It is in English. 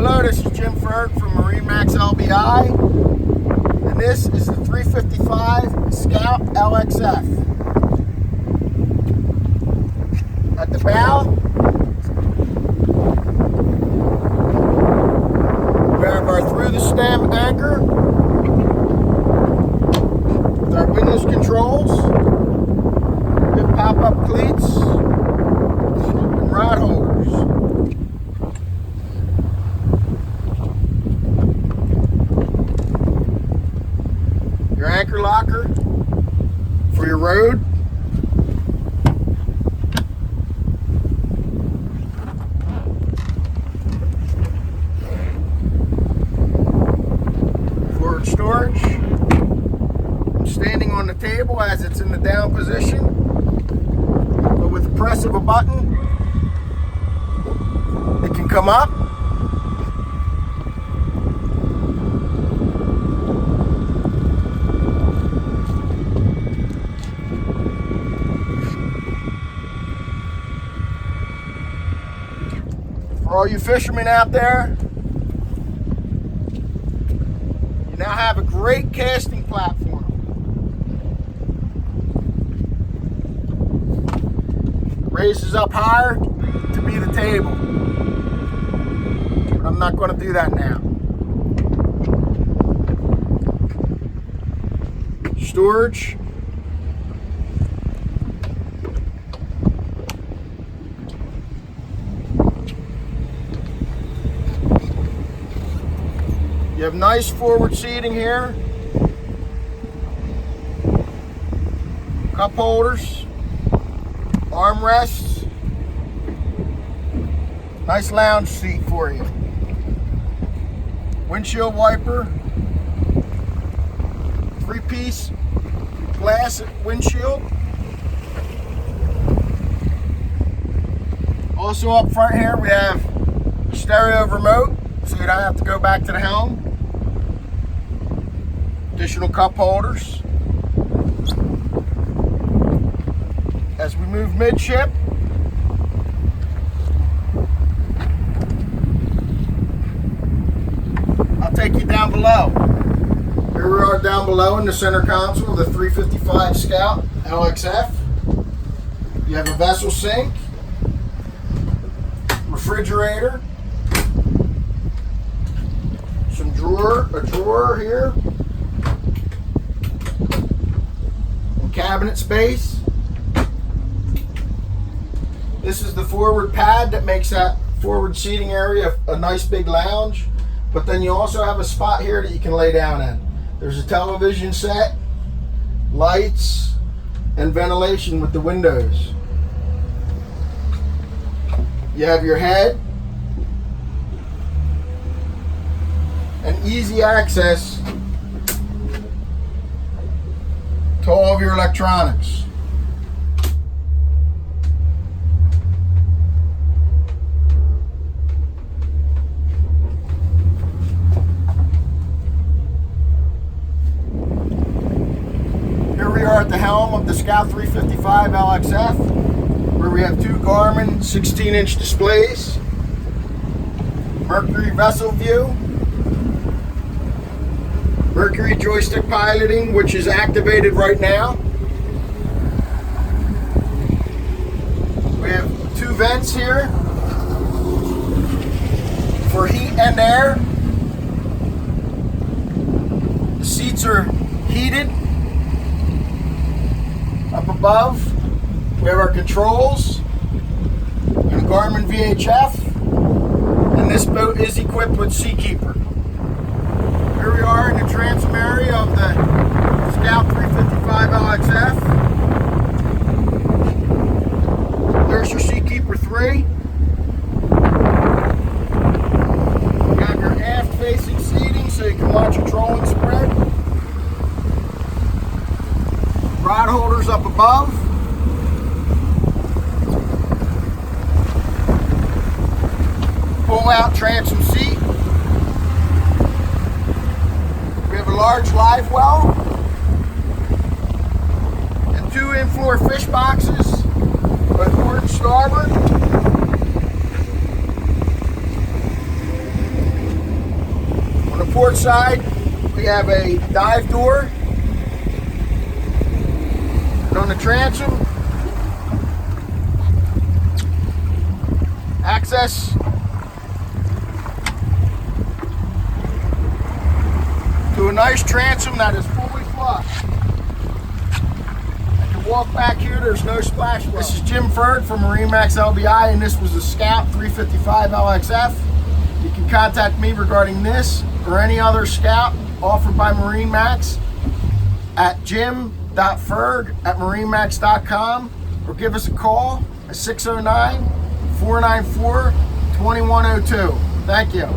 Hello, this is Jim Ferg from MarineMax LBI, and this is the 355 Scout LXF. At the bow, we have our through the stem anchor with our windlass controls, and pop-up cleats, and rod holders. Your anchor locker for your rode. Forward storage. I'm standing on the table as it's in the down position, but with the press of a button, it can come up. For all you fishermen out there, you now have a great casting platform. Raises up higher to be the table. But I'm not going to do that now. Storage. You have nice forward seating here. Cup holders, armrests, nice lounge seat for you. Windshield wiper, 3-piece glass windshield. Also up front here we have a stereo remote, so you don't have to go back to the helm. Additional cup holders. As we move midship, I'll take you down below. Here we are down below in the center console of the 355 Scout LXF. You have a vessel sink, refrigerator, a drawer here, and cabinet space. This is the forward pad that makes that forward seating area a nice big lounge, but then you also have a spot here that you can lay down in. There's a television set, lights, and ventilation with the windows. You have your head and easy access to all of your electronics. Here we are at the helm of the Scout 355 LXF, where we have two Garmin 16-inch displays, Mercury vessel view, Mercury joystick piloting, which is activated right now. We have two vents here for heat and air. The seats are heated. Up above, we have our controls and Garmin VHF, and this boat is equipped with SeaKeeper. Here we are in the transom area of the Scout 355 LXF. There's your SeaKeeper 3. You have your aft-facing seating so you can watch your trolling spread. Rod holders up above. Pull out transom seat. We have a large live well and two in-floor fish boxes, both port and starboard. port side, we have a dive door. And on the transom, access to a nice transom that is fully flush. I can walk back here, there's no splash well. This is Jim Ferg from MarineMax LBI, and this was the Scout 355 LXF. You can contact me regarding this or any other Scout offered by MarineMax at jim.ferg@marinemax.com, or give us a call at 609-494-2102. Thank you.